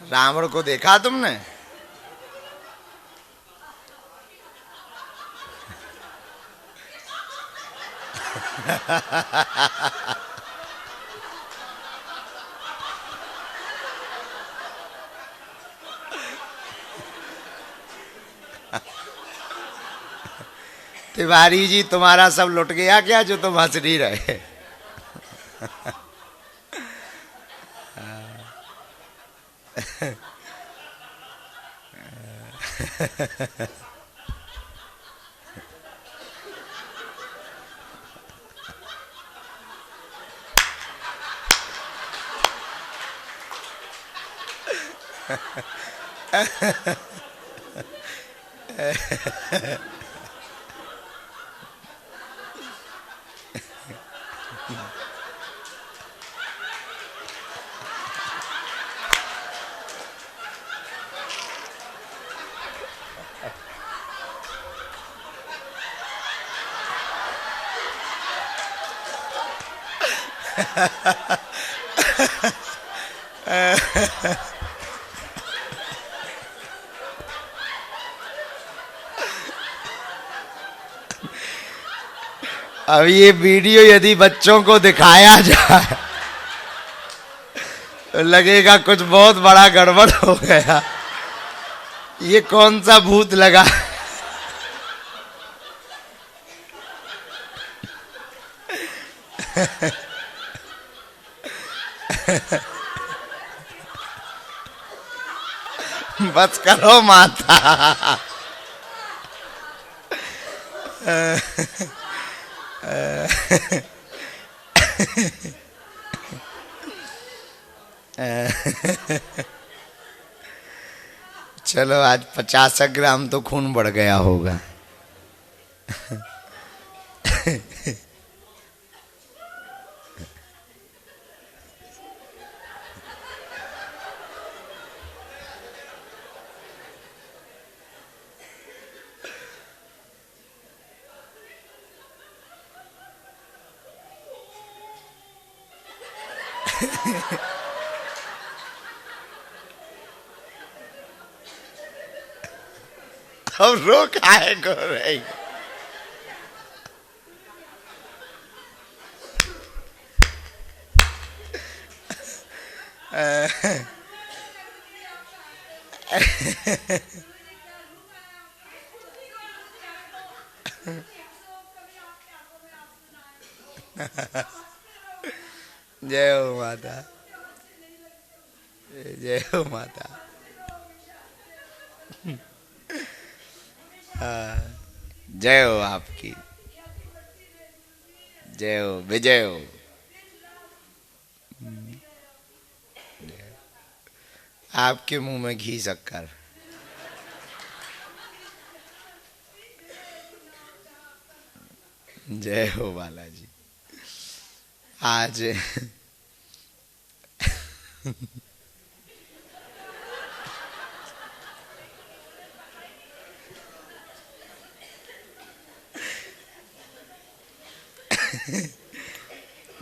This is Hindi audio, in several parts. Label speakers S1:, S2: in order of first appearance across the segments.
S1: रावण को देखा तुमने? तिवारी जी तुम्हारा सब लुट गया क्या जो तुम हंस नहीं रहे? अब ये वीडियो यदि बच्चों को दिखाया जाए तो लगेगा कुछ बहुत बड़ा गड़बड़ हो गया। ये कौन सा भूत लगा? बस करो माता। चलो आज 50 ग्राम तो खून बढ़ गया होगा। अब रो काहे को रही? जय हो माता, जय हो माता। जय हो आपकी, जय हो, विजय हो। आपके मुंह में घी शक्कर। जय हो बालाजी। आज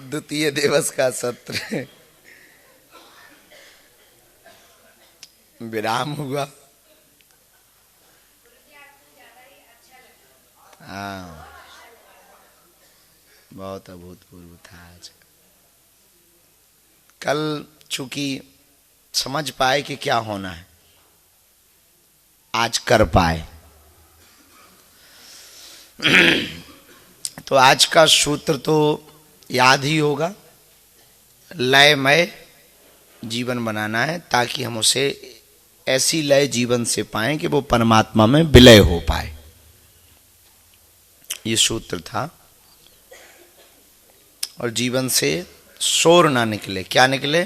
S1: द्वितीय दिवस का सत्र विराम हुआ। हाँ, बहुत अभूतपूर्व था आज। कल चूंकि समझ पाए कि क्या होना है, आज कर पाए। तो आज का सूत्र तो याद ही होगा, लयमय जीवन बनाना है ताकि हम उसे ऐसी लय जीवन से पाएं कि वो परमात्मा में विलय हो पाए। ये सूत्र था। और जीवन से शोर ना निकले, क्या निकले?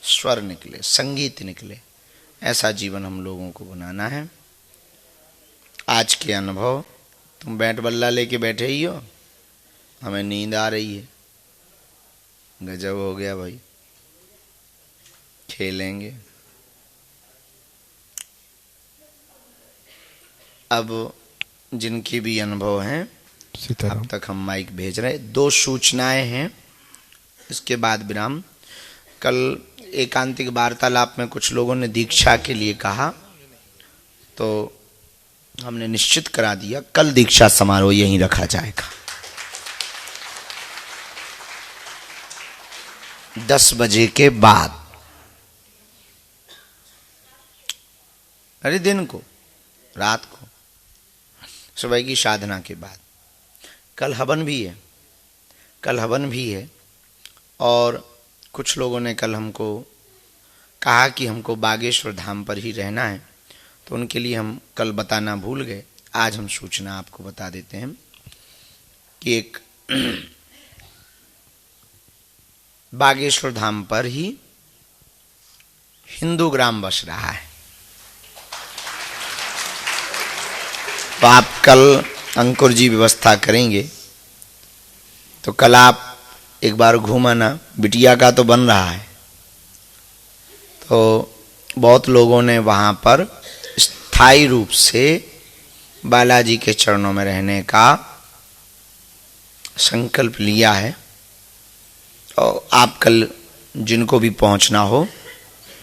S1: स्वर निकले, संगीत निकले। ऐसा जीवन हम लोगों को बनाना है। आज के अनुभव, तुम बैट बल्ला लेके बैठे ही हो, हमें नींद आ रही है। गजब हो गया भाई, खेलेंगे। अब जिनके भी अनुभव हैं, अब तक हम माइक भेज रहे हैं। 2 सूचनाएं हैं, इसके बाद विराम। कल एकांतिक वार्तालाप में कुछ लोगों ने दीक्षा के लिए कहा, तो हमने निश्चित करा दिया कल दीक्षा समारोह यहीं रखा जाएगा 10 बजे के बाद। अरे दिन को, रात को, सुबह की साधना के बाद। कल हवन भी है और कुछ लोगों ने कल हमको कहा कि हमको बागेश्वर धाम पर ही रहना है, तो उनके लिए हम कल बताना भूल गए। आज हम सूचना आपको बता देते हैं कि एक बागेश्वर धाम पर ही हिंदू ग्राम बस रहा है। तो आप कल अंकुर जी व्यवस्था करेंगे, तो कल आप एक बार घूम आना। बिटिया का तो बन रहा है, तो बहुत लोगों ने वहाँ पर स्थायी रूप से बालाजी के चरणों में रहने का संकल्प लिया है। और आप कल जिनको भी पहुँचना हो,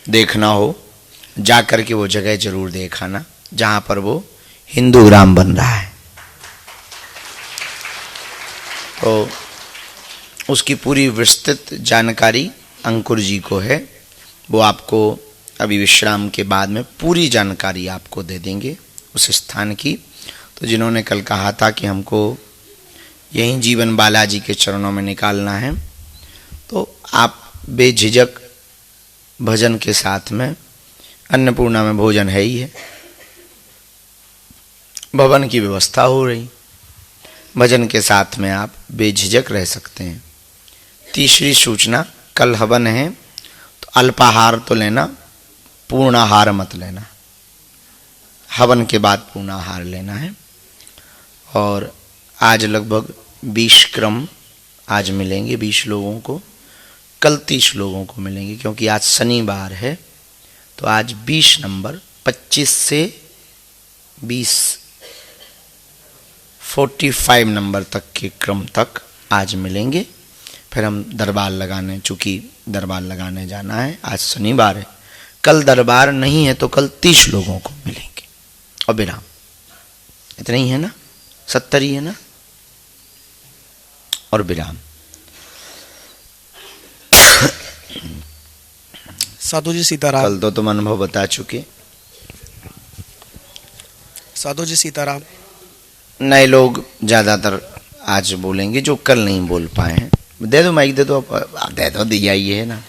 S1: देखना हो, जा कर के वो जगह जरूर देखाना जहाँ पर वो हिंदू ग्राम बन रहा है। तो उसकी पूरी विस्तृत जानकारी अंकुर जी को है, वो आपको अभी विश्राम के बाद में पूरी जानकारी आपको दे देंगे उस स्थान की। तो जिन्होंने कल कहा था कि हमको यहीं जीवन बालाजी के चरणों में निकालना है, तो आप बेझिझक भजन के साथ में, अन्नपूर्णा में भोजन है ही है, भवन की व्यवस्था हो रही, भजन के साथ में आप बेझिझक रह सकते हैं। तीसरी सूचना, कल हवन है तो अल्पाहार तो लेना, पूर्णाहार मत लेना। हवन के बाद पूर्णाहार लेना है। और आज लगभग 20 क्रम आज मिलेंगे 20 लोगों को, कल 30 लोगों को मिलेंगे, क्योंकि आज शनिवार है। तो आज 20 नंबर 25 से 45 नंबर तक के क्रम तक आज मिलेंगे। फिर हम दरबार लगाने, चूँकि दरबार लगाने जाना है, आज शनिवार है। कल दरबार नहीं है तो कल 30 लोगों को मिलेंगे और विराम। इतना ही है ना, 70 ही है ना, और विराम।
S2: साधु जी सीताराम।
S1: कल तो तुम अनुभव बता चुके।
S2: साधु जी सीताराम।
S1: नए लोग ज्यादातर आज बोलेंगे जो कल नहीं बोल पाए हैं। दे दो माइक, दे दो, दे दो, दिया ही है ना।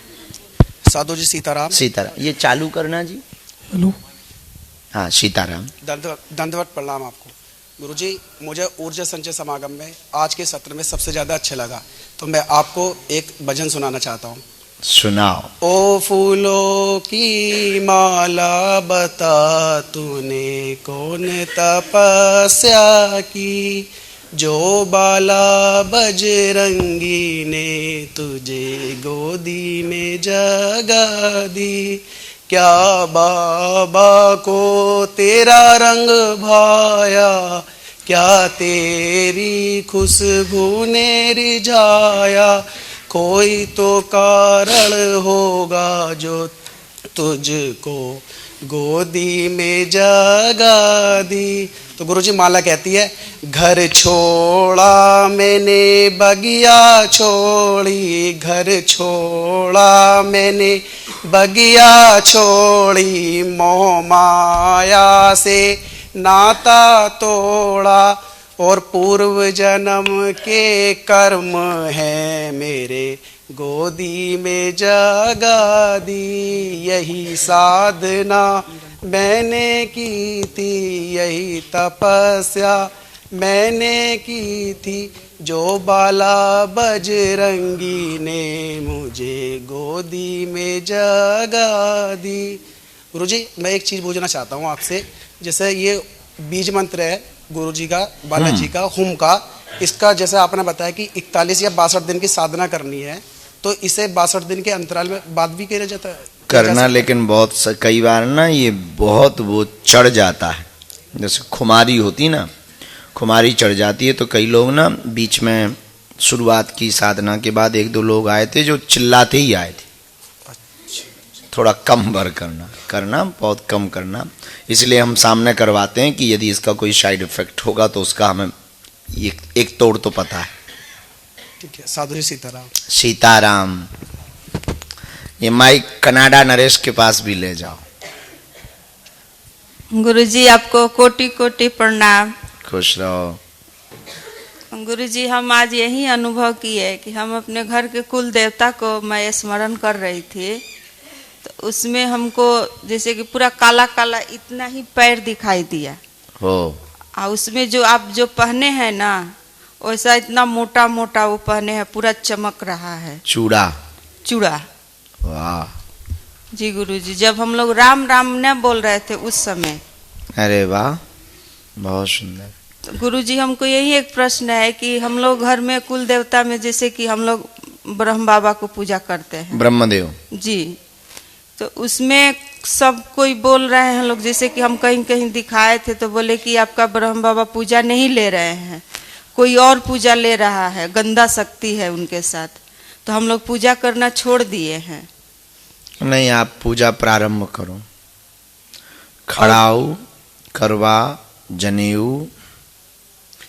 S2: साधु जी सीताराम।
S1: सीताराम, ये चालू करना जी।
S2: हेलो।
S1: हाँ, सीताराम।
S2: दंडवत प्रणाम आपको। गुरुजी, मुझे ऊर्जा संचय समागम में आज के सत्र में सबसे ज्यादा अच्छा लगा, तो मैं आपको एक भजन सुनाना चाहता हूँ।
S1: सुनाओ।
S2: ओ फूलों की माला बता तूने कौन तपस्या की, जो बाला बजरंगी ने तुझे गोदी में जगा दी। क्या बाबा को तेरा रंग भाया, क्या तेरी खुशबू ने रिझाया। कोई तो कारण होगा जो तुझको गोदी में जगा दी। तो गुरुजी माला कहती है, घर छोड़ा मैंने बगिया छोड़ी, घर छोड़ा मैंने बगिया छोड़ी, मोह माया से नाता तोड़ा, और पूर्व जन्म के कर्म है मेरे गोदी में जगा दी। यही साधना मैंने की थी, यही तपस्या मैंने की थी, जो बाला बजरंगी ने मुझे गोदी में जगा दी। गुरुजी, मैं एक चीज़ पूछना चाहता हूँ आपसे। जैसे ये बीज मंत्र है गुरुजी का, बालाजी का, हुम का, इसका जैसे आपने बताया कि 41 या 62 दिन की साधना करनी है, तो इसे 62 दिन के अंतराल में बाद भी किया जाता है
S1: करना, लेकिन बहुत कई बार ना ये बहुत वो चढ़ जाता है। जैसे खुमारी होती ना, खुमारी चढ़ जाती है, तो कई लोग ना बीच में शुरुआत की साधना के बाद 1-2 लोग आए थे जो चिल्लाते ही आए थे। थोड़ा कम भर करना बहुत कम करना। इसलिए हम सामने करवाते हैं कि यदि इसका कोई साइड इफेक्ट होगा तो उसका हमें एक तोड़ तो पता है।
S2: ठीक है, साधु जी सीताराम।
S1: सीताराम। ये माइक कनाडा नरेश के पास भी ले जाओ।
S3: गुरुजी आपको कोटि कोटि प्रणाम।
S1: खुश रहो।
S3: गुरुजी हम आज यही अनुभव किए कि हम अपने घर के कुल देवता को मैं स्मरण कर रही थी, तो उसमें हमको जैसे कि पूरा काला काला इतना ही पैर दिखाई दिया
S1: हो,
S3: और उसमें जो आप जो पहने हैं ना वैसा इतना मोटा मोटा वो पहने हैं, पूरा चमक रहा है।
S1: चूड़ा।
S3: चूड़ा।
S1: वाह
S3: जी गुरुजी, जब हम लोग राम राम न बोल रहे थे उस समय।
S1: अरे वाह, बहुत सुंदर।
S3: तो गुरुजी हमको यही एक प्रश्न है कि हम लोग घर में कुल देवता में जैसे कि हम लोग ब्रह्म बाबा को पूजा करते हैं,
S1: ब्रह्मदेव
S3: जी, तो उसमें सब कोई बोल रहे हैं लोग, जैसे कि हम कहीं कहीं दिखाए थे तो बोले कि आपका ब्रह्म बाबा पूजा नहीं ले रहे हैं, कोई और पूजा ले रहा है, गंदा शक्ति है उनके साथ, तो हम लोग पूजा करना छोड़ दिए हैं।
S1: नहीं, आप पूजा प्रारंभ करो। खड़ाऊ, करवा, जनेऊ,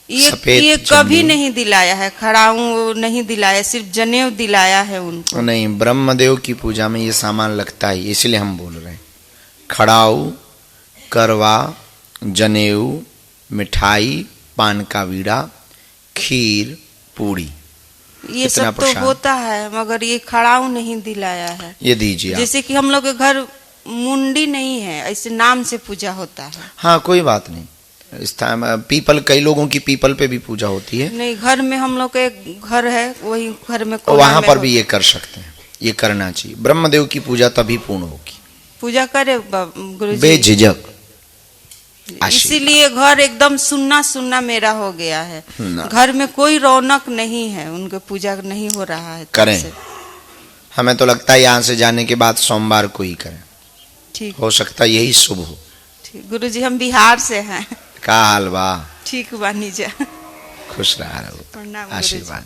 S3: ये कभी नहीं दिलाया है, खड़ाऊ नहीं दिलाया, सिर्फ जनेऊ दिलाया है उनको।
S1: नहीं, ब्रह्मदेव की पूजा में ये सामान लगता है, इसलिए हम बोल रहे हैं। खड़ाऊ, करवा, जनेऊ, मिठाई, पान का बीड़ा, खीर, पूड़ी,
S3: ये सब तो होता है, मगर ये खड़ाऊ नहीं दिलाया है।
S1: ये दीजिए।
S3: जैसे कि हम लोग के घर मुंडी नहीं है, ऐसे नाम से पूजा होता है।
S1: हाँ, कोई बात नहीं। इस टाइम पीपल, कई लोगों की पीपल पे भी पूजा होती है।
S3: नहीं, घर में हम लोग का एक घर है, वही घर में
S1: वहां पर भी ये कर सकते हैं, ये करना चाहिए। ब्रह्मदेव की पूजा तभी पूर्ण होगी।
S3: पूजा करे गुरुजी
S1: बेझिझक।
S3: इसीलिए घर एकदम सुन्ना सुन्ना मेरा हो गया है, घर में कोई रौनक नहीं है, उनके पूजा नहीं हो रहा है।
S1: करें, हमें तो लगता है यहाँ से जाने के बाद सोमवार को ही करें,
S3: ठीक
S1: हो सकता है यही शुभ हो।
S3: ठीक गुरुजी, हम बिहार से हैं।
S1: का हाल बा?
S3: ठीक बानी जा।
S1: खुश रहा,
S3: प्रणाम
S1: आशीर्वाद।